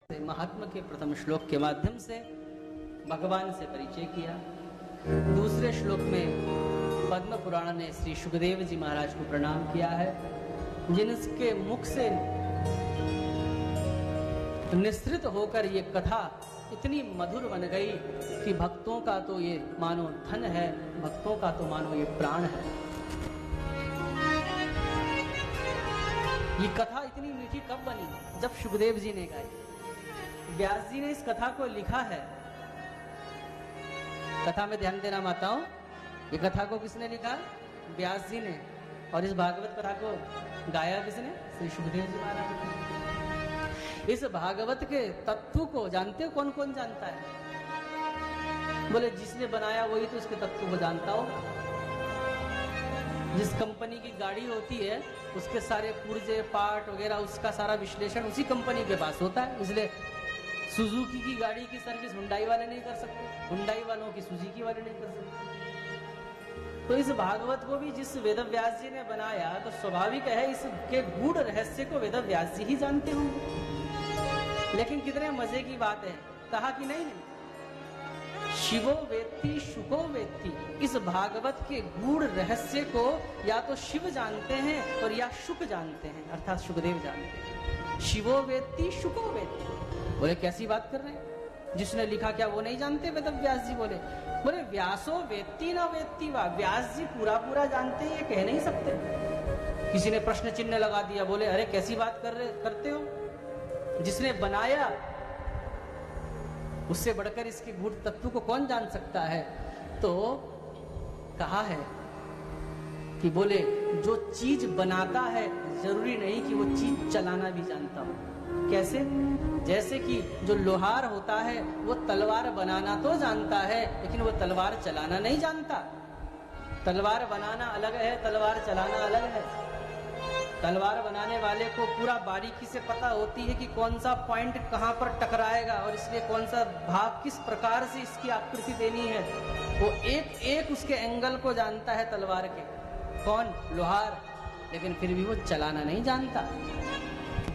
महात्मा के प्रथम श्लोक के माध्यम से भगवान से परिचय किया। दूसरे श्लोक में पद्म पुराण ने श्री सुखदेव जी महाराज को प्रणाम किया है, जिनके मुख से निसृत होकर ये कथा इतनी मधुर बन गई कि भक्तों का तो ये मानो धन है, भक्तों का तो मानो ये प्राण है। ये कथा इतनी मीठी कब बनी? जब सुखदेव जी ने गाई। व्यास जी ने इस कथा को लिखा है। कथा में ध्यान देना माताओं, ये कथा को किसने लिखा? व्यास जी ने। और इस भागवत कथा को गाया किसने? श्री सुखदेव जी महाराज ने। इस भागवत के तत्व को जानते हो? कौन कौन जानता है? बोले जिसने बनाया वही तो उसके तत्व को जानता हो। जिस कंपनी की गाड़ी होती है उसके सारे पुर्जे पार्ट वगैरह उसका सारा विश्लेषण उसी कंपनी के पास होता है। इसलिए सुजुकी की गाड़ी की सर्विस हुंडई वाले नहीं कर सकते, हुंडई वालों की सुजुकी वाले नहीं कर सकते। तो इस भागवत को भी जिस वेद व्यास जी ने बनाया तो स्वाभाविक है इसके गूढ़ रहस्य को वेद व्यास जी ही जानते होंगे। लेकिन कितने मजे की बात है, कहा कि नहीं शिवो वेत्ति शुको वेत्ति, इस भागवत के गूढ़ रहस्य को या तो शिव जानते हैं और या शुक जानते हैं, अर्थात सुखदेव जानते हैं। शिवो वेत्ति शुको वेत्ति। बोले कैसी बात कर रहे हैं? जिसने लिखा क्या वो नहीं जानते? वेद व्यास जी बोले व्यासो वेत्ति न वेत्ति वा, व्यास जी पूरा पूरा जानते हैं, ये कह नहीं सकते। किसी ने प्रश्न चिन्ह लगा दिया, बोले अरे कैसी बात करते हो? जिसने बनाया उससे बढ़कर इसके गूढ़ तत्व को कौन जान सकता है? तो कहा है कि बोले जो चीज बनाता है जरूरी नहीं कि वो चीज चलाना भी जानता हो। कैसे? जैसे कि जो लोहार होता है वो तलवार बनाना तो जानता है लेकिन वो तलवार चलाना नहीं जानता। तलवार बनाना अलग है, तलवार चलाना अलग है। तलवार बनाने वाले को पूरा बारीकी से पता होती है कि कौन सा पॉइंट कहां पर टकराएगा और इसलिए कौन सा भाग किस प्रकार से इसकी आकृति देनी है। वो एक एक उसके एंगल को जानता है तलवार के। कौन? लोहार। लेकिन फिर भी वो चलाना नहीं जानता।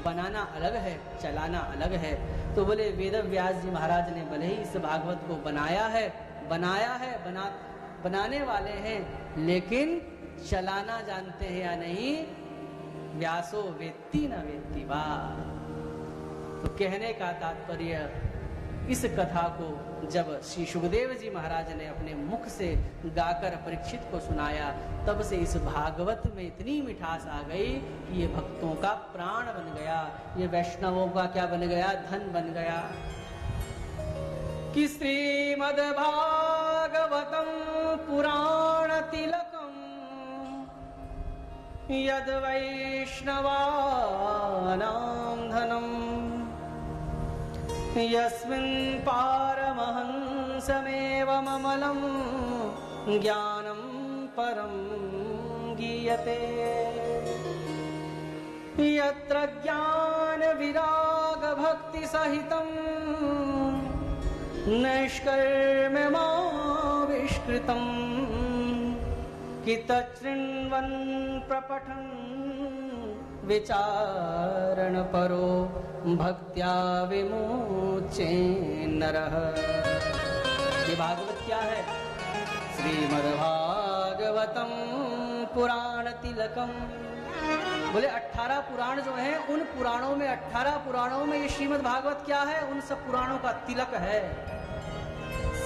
बनाना अलग है, चलाना अलग है। तो बोले वेद व्यास जी महाराज ने भले ही इस भागवत को बनाया है, बनाने वाले हैं, लेकिन चलाना जानते हैं या नहीं? व्यासो वेत्ति न वेत्ति वा। तो कहने का तात्पर्य, इस कथा को जब श्री सुखदेव जी महाराज ने अपने मुख से गाकर परीक्षित को सुनाया, तब से इस भागवत में इतनी मिठास आ गई कि ये भक्तों का प्राण बन गया, ये वैष्णवों का क्या बन गया? धन बन गया। कि श्रीमद् भागवतम पुराण तिलकम यद वैष्णवानां धनम यस्मिन् पारमहंसमेव ममलं ज्ञानं परं गीयते। यत्र ज्ञान विराग भक्ति सहितं नैष्कर्म्यमाविष्कृतं कि तच्छृण्वन् प्रपठन् विचारण परो भक्त्या विमुच्ये नरः। ये भागवत क्या है? श्रीमद्भागवतम पुराण तिलकम। बोले 18 पुराण जो हैं, उन पुराणों में 18 पुराणों में ये श्रीमद् भागवत क्या है? उन सब पुराणों का तिलक है।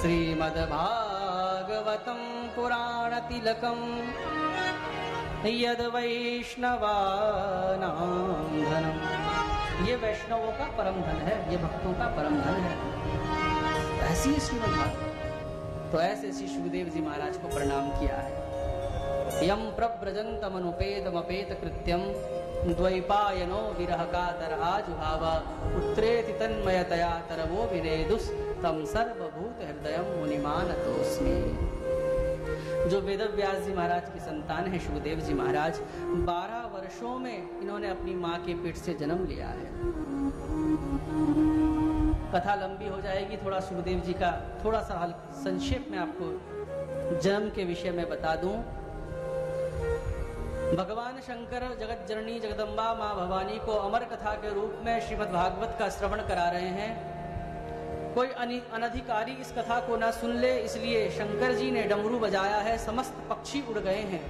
श्रीमद् भागवतम पुराण तिलकम यद वैष्णवानां धनम। ये वैष्णवों का परम धन है, ये भक्तों का परम धन है। ऐसी श्रीमद् भागवत। तो ऐसे श्री सुखदेव जी महाराज को प्रणाम किया है। यम प्रव्रजन्तमनुपेतमपेत कृत्यम द्वैपायनो विरह कातराजुभाव पुत्रेति तन्मयतया तरवो विनेदुस् तम सर्वभूत हृदयम मुनिमानतोस्मि। जो वेद व्यास जी महाराज की संतान है सुखदेव जी महाराज, 12 वर्षों में इन्होंने अपनी माँ के पेट से जन्म लिया है। कथा लंबी हो जाएगी, थोड़ा सुखदेव जी का थोड़ा सा संक्षेप में आपको जन्म के विषय में बता दूं। भगवान शंकर जगत जननी जगदम्बा माँ भवानी को अमर कथा के रूप में श्रीमद् भागवत का श्रवण करा रहे हैं। कोई अनधिकारी इस कथा को ना सुन ले, इसलिए शंकर जी ने डमरू बजाया है। समस्त पक्षी उड़ गए हैं।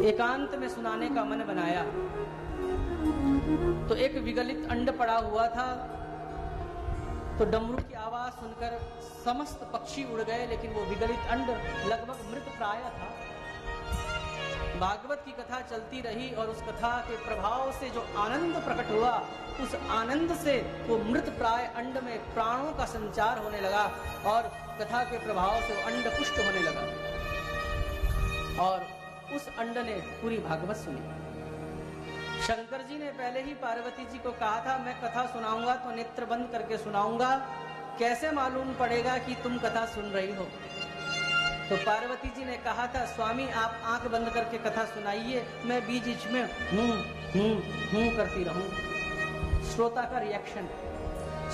एकांत में सुनाने का मन बनाया तो एक विगलित अंड पड़ा हुआ था, तो डमरू की आवाज सुनकर समस्त पक्षी उड़ गए, लेकिन वो विगलित अंड लगभग मृत प्राय था। भागवत की कथा चलती रही और उस कथा के प्रभाव से जो आनंद प्रकट हुआ, उस आनंद से वो मृत प्राय अंड में प्राणों का संचार होने लगा और कथा के प्रभाव से वो अंड पुष्ट होने लगा और उस अंड ने पूरी भागवत सुनी। शंकर जी ने पहले ही पार्वती जी को कहा था, मैं कथा सुनाऊंगा तो नेत्र बंद करके सुनाऊंगा, कैसे मालूम पड़ेगा कि तुम कथा सुन रही हो। तो पार्वती जी ने कहा था, स्वामी आप आंख बंद करके कथा सुनाइए, मैं बीच बीच में हूं करती रहूं। श्रोता का रिएक्शन,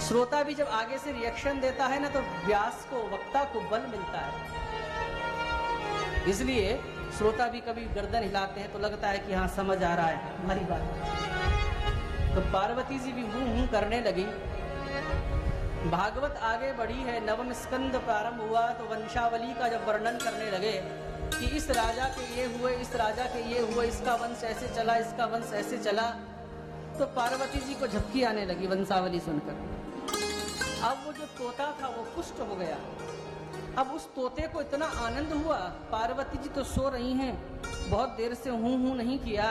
श्रोता भी जब आगे से रिएक्शन देता है ना, तो व्यास को, वक्ता को बल मिलता है। इसलिए श्रोता भी कभी गर्दन हिलाते हैं तो लगता है कि हाँ समझ आ रहा है हमारी बात। तो पार्वती जी भी हूं करने लगी। भागवत आगे बढ़ी है, नवम स्कंद प्रारंभ हुआ तो वंशावली का जब वर्णन करने लगे कि इस राजा के ये हुए, इस राजा के ये हुए, इसका वंश ऐसे चला, इसका वंश ऐसे चला, तो पार्वती जी को झपकी आने लगी वंशावली सुनकर। अब वो जो तोता था वो पुष्ट हो गया। अब उस तोते को इतना आनंद हुआ, पार्वती जी तो सो रही हैं, बहुत देर से हूं नहीं किया,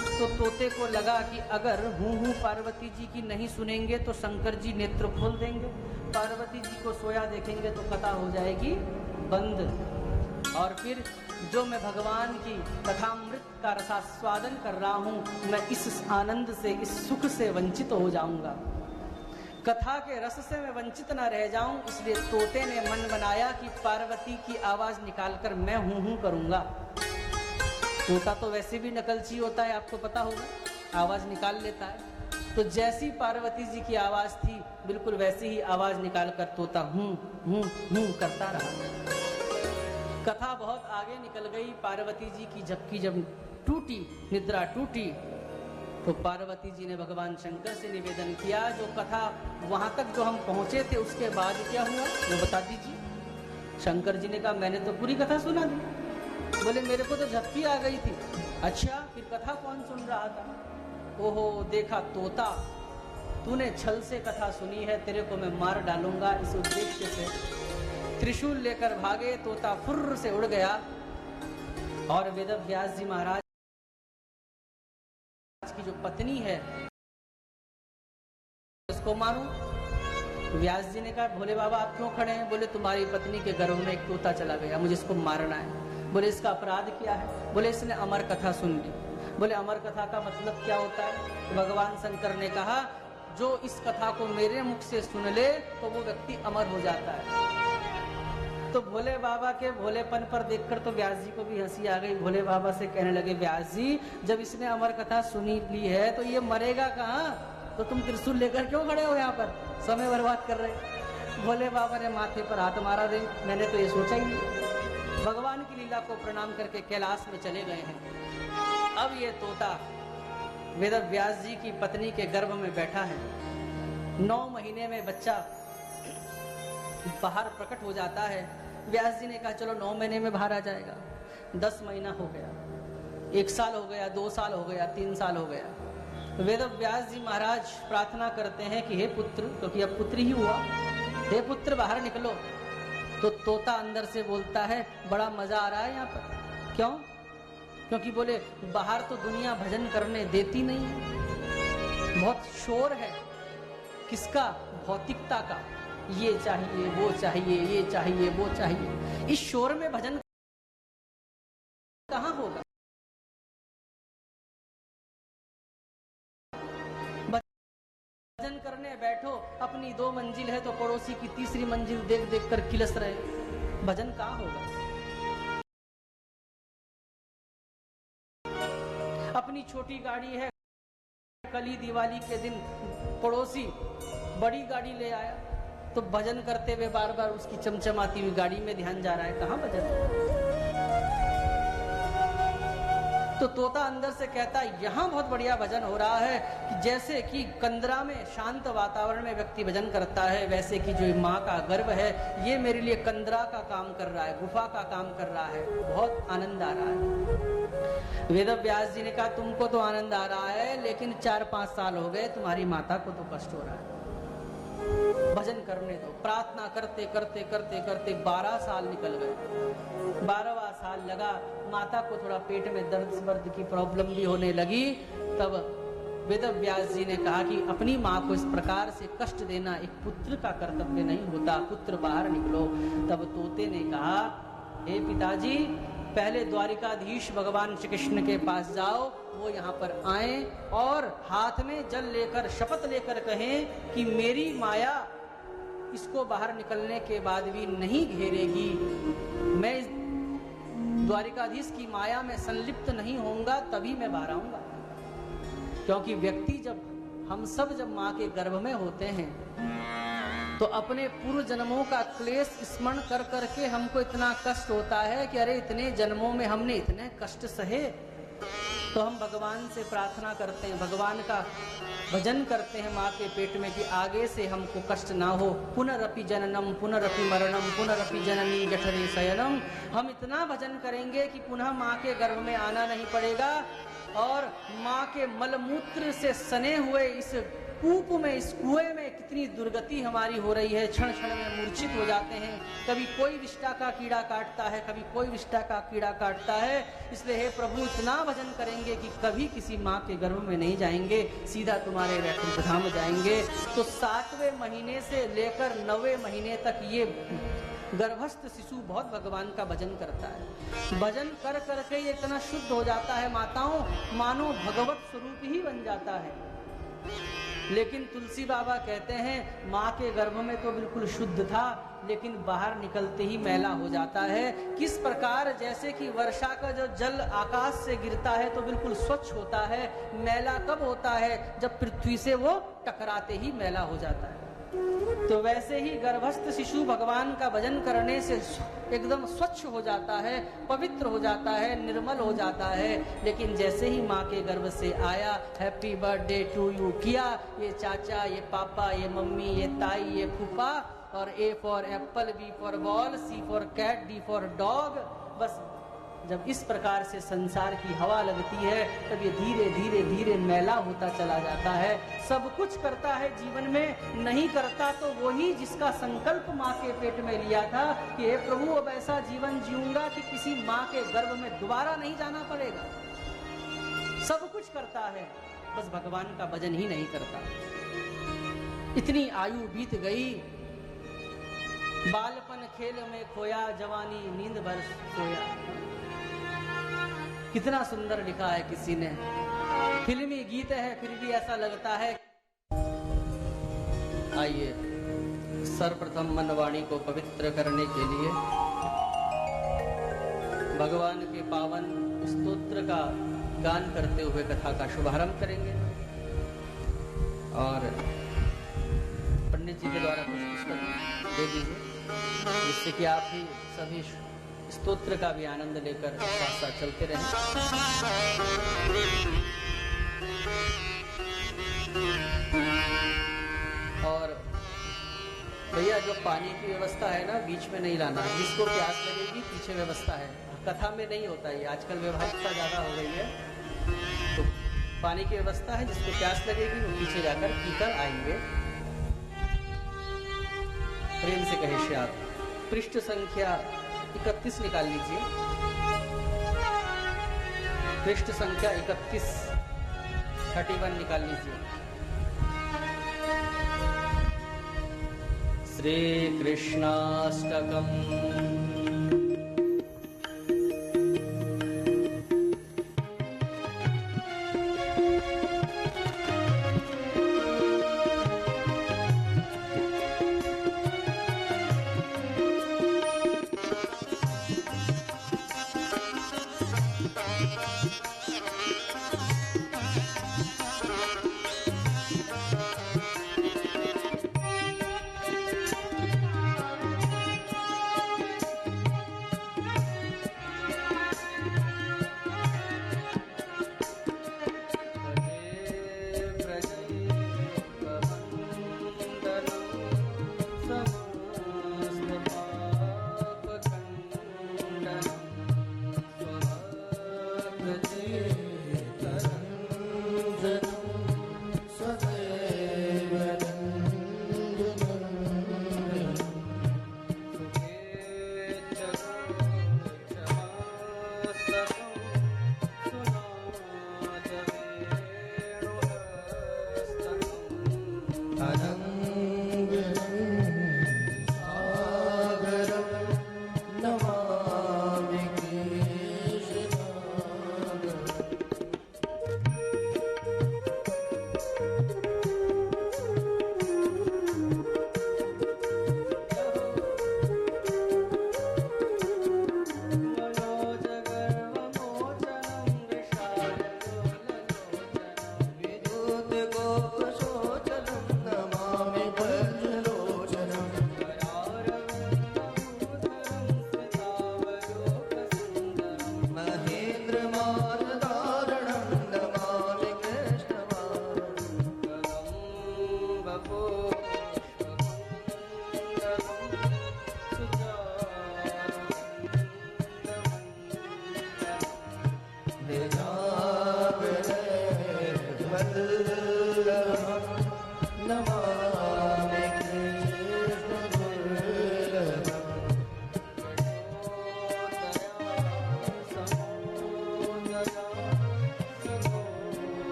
तो तोते को लगा कि अगर हूं पार्वती जी की नहीं सुनेंगे तो शंकर जी नेत्र खोल देंगे, पार्वती जी को सोया देखेंगे तो कथा हो जाएगी बंद, और फिर जो मैं भगवान की कथामृत का रसास्वादन कर रहा हूं, मैं इस आनंद से, इस सुख से वंचित हो जाऊंगा, कथा के रस से मैं वंचित ना रह जाऊं। इसलिए तोते ने मन बनाया कि पार्वती की आवाज निकालकर मैं हूं करूंगा। तोता तो वैसे भी नकलची होता है, आपको पता होगा, आवाज निकाल लेता है। तो जैसी पार्वती जी की आवाज थी, बिल्कुल वैसी ही आवाज निकालकर तोता हूं करता रहा। कथा बहुत आगे निकल गई। पार्वती जी की झपकी जब टूटी, निद्रा टूटी, तो पार्वती जी ने भगवान शंकर से निवेदन किया, जो कथा वहां तक जो हम पहुंचे थे उसके बाद क्या हुआ वो बता दीजिए। शंकर जी ने कहा, मैंने तो पूरी कथा सुना दी। बोले, मेरे को तो झपकी आ गई थी। अच्छा, फिर कथा कौन सुन रहा था? ओहो, देखा तोता, तूने छल से कथा सुनी है, तेरे को मैं मार डालूंगा। इस उद्देश्य से त्रिशूल लेकर भागे, तोता फुर्र से उड़ गया और वेद व्यास जी महाराज की जो पत्नी है उसको मारूं। व्यास जी ने कहा, भोले बाबा आप क्यों खड़े हैं? बोले, तुम्हारी पत्नी के गर्भ में एक तोता चला गया, मुझे इसको मारना है। बोले, इसका अपराध क्या है? बोले, इसने अमर कथा सुन ली। बोले, अमर कथा का मतलब क्या होता है? तो भगवान शंकर ने कहा, जो इस कथा को मेरे मुख से सुन ले तो वो व्यक्ति अमर हो जाता है। तो भोले बाबा के भोलेपन पर देखकर तो व्यास जी को भी हंसी आ गई। भोले बाबा से कहने लगे, व्यास जी, जब इसने अमर कथा सुनी ली है तो ये मरेगा कहाँ? तो तुम त्रिशूल लेकर क्यों खड़े हो यहाँ पर, समय बर्बाद कर रहे? भोले बाबा ने माथे पर हाथ मारा, दे मैंने तो ये सोचा ही नहीं। भगवान की लीला को प्रणाम करके कैलाश में चले गए हैं। अब ये तोता वेद व्यास जी की पत्नी के गर्भ में बैठा है। 9 महीने में बच्चा बाहर प्रकट हो जाता है। व्यास जी ने कहा, चलो 9 महीने में बाहर आ जाएगा। 10 महीना हो गया, 1 साल हो गया, 2 साल हो गया, 3 साल हो गया। वेद व्यास जी महाराज प्रार्थना करते हैं कि हे पुत्र, क्योंकि अब पुत्र ही हुआ, हे पुत्र बाहर निकलो। तो तोता अंदर से बोलता है, बड़ा मजा आ रहा है यहाँ पर। क्यों? क्योंकि बोले, बाहर तो दुनिया भजन करने देती नहीं है, बहुत शोर है। किसका? भौतिकता का। ये चाहिए, वो चाहिए, ये चाहिए, वो चाहिए। इस शोर में भजन कहाँ होगा? भजन करने बैठो, अपनी 2 मंजिल है तो पड़ोसी की 3री मंजिल देख देख कर किलस रहे, भजन कहाँ होगा? अपनी छोटी गाड़ी है, कल ही दिवाली के दिन पड़ोसी बड़ी गाड़ी ले आया, तो भजन करते हुए बार बार उसकी चमचमाती हुई गाड़ी में ध्यान जा रहा है, कहाँ भजन? तो तोता अंदर से कहता है यहाँ बहुत बढ़िया भजन हो रहा है कि जैसे कि कंदरा में शांत वातावरण में व्यक्ति भजन करता है, वैसे कि जो माँ का गर्भ है ये मेरे लिए कंदरा का काम कर रहा है, गुफा का काम कर रहा है, बहुत आनंद आ रहा है। वेद व्यास जी ने कहा तुमको तो आनंद आ रहा है, लेकिन 4-5 साल हो गए, तुम्हारी माता को तो कष्ट हो रहा है, भजन करने दो। प्रार्थना करते करते करते करते 12 साल निकल गए। 12वां साल लगा, माता को थोड़ा पेट में दर्द की प्रॉब्लम भी होने लगी। तब वेद व्यास जी ने कहा कि अपनी माँ को इस प्रकार से कष्ट देना एक पुत्र का कर्तव्य नहीं होता, पुत्र बाहर निकलो। तब तोते ने कहा हे पिताजी, पहले द्वारिकाधीश भगवान श्री कृष्ण के पास जाओ, वो यहाँ पर आए और हाथ में जल लेकर शपथ लेकर कहें कि मेरी माया इसको बाहर निकलने के बाद भी नहीं घेरेगी, मैं इस द्वारिकाधीश की माया में संलिप्त नहीं होऊंगा, तभी मैं बाहर आऊंगा। क्योंकि व्यक्ति हम सब जब माँ के गर्भ में होते हैं तो अपने पूर्व जन्मों का क्लेश स्मरण कर करके हमको इतना कष्ट होता है कि अरे इतने जन्मों में हमने इतने कष्ट सहे। तो हम भगवान से प्रार्थना करते हैं, भगवान का भजन करते हैं माँ के पेट में कि आगे से हमको कष्ट ना हो। पुनरपि जननम पुनरपि मरणम पुनरपि जननी जठरे शयनम। हम इतना भजन करेंगे कि पुनः माँ के गर्भ में आना नहीं पड़ेगा और माँ के मलमूत्र से सने हुए इस कूप में, इस कुएं में कितनी दुर्गति हमारी हो रही है, क्षण क्षण में मूर्छित हो जाते हैं। कभी कोई विष्ठा का कीड़ा काटता है, कभी कोई विष्ठा का कीड़ा काटता है। इसलिए हे प्रभु इतना भजन करेंगे कि कभी किसी माँ के गर्भ में नहीं जाएंगे, सीधा तुम्हारे वैकुंठ धाम जाएंगे। तो 7वें महीने से लेकर 9वें महीने तक ये गर्भस्थ शिशु बहुत भगवान का भजन करता है। भजन कर करके ये इतना शुद्ध हो जाता है माताओं, मानो भगवत स्वरूप ही बन जाता है। लेकिन तुलसी बाबा कहते हैं माँ के गर्भ में तो बिल्कुल शुद्ध था, लेकिन बाहर निकलते ही मैला हो जाता है। किस प्रकार, जैसे कि वर्षा का जो जल आकाश से गिरता है तो बिल्कुल स्वच्छ होता है, मैला कब होता है? जब पृथ्वी से वो टकराते ही मैला हो जाता है। तो वैसे ही गर्भस्थ शिशु भगवान का भजन करने से एकदम स्वच्छ हो जाता है, पवित्र हो जाता है, निर्मल हो जाता है। लेकिन जैसे ही माँ के गर्भ से आया, हैप्पी बर्थडे टू यू किया, ये चाचा, ये पापा, ये मम्मी, ये ताई, ये फूफा, और A for apple, B for ball, C for cat, D for dog, बस जब इस प्रकार से संसार की हवा लगती है तब ये धीरे धीरे धीरे मैला होता चला जाता है। सब कुछ करता है जीवन में, नहीं करता तो वही जिसका संकल्प माँ के पेट में लिया था कि हे प्रभु अब ऐसा जीवन जीऊंगा कि किसी माँ के गर्भ में दोबारा नहीं जाना पड़ेगा। सब कुछ करता है, बस भगवान का भजन ही नहीं करता। इतनी आयु बीत गई, बालपन खेल में खोया, जवानी नींद भर सोया। कितना सुंदर लिखा है किसी ने, फिल्मी गीत है फिर भी ऐसा लगता है। आइए सर्वप्रथम मनवाणी को पवित्र करने के लिए भगवान के पावन स्तोत्र का गान करते हुए कथा का शुभारंभ करेंगे। और पंडित जी के द्वारा कुछ पुस्तक दे दीजिए, जिससे कि आप भी सभी स्तोत्र का भी आनंद लेकर साथ साथ चलते रहें। और भैया जो पानी की व्यवस्था है ना, बीच में नहीं लाना, जिसको प्यास लगेगी पीछे व्यवस्था है, कथा में नहीं होता ये, आजकल व्यवहारिकता ज्यादा हो गई है। तो पानी की व्यवस्था है, जिसको प्यास लगेगी वो पीछे जाकर पीकर आएंगे। प्रेम से कहे श्याम। पृष्ठ संख्या 31 निकाल लीजिए, पृष्ठ संख्या 31 निकाल लीजिए। श्री कृष्णाष्टकम्।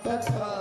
तथा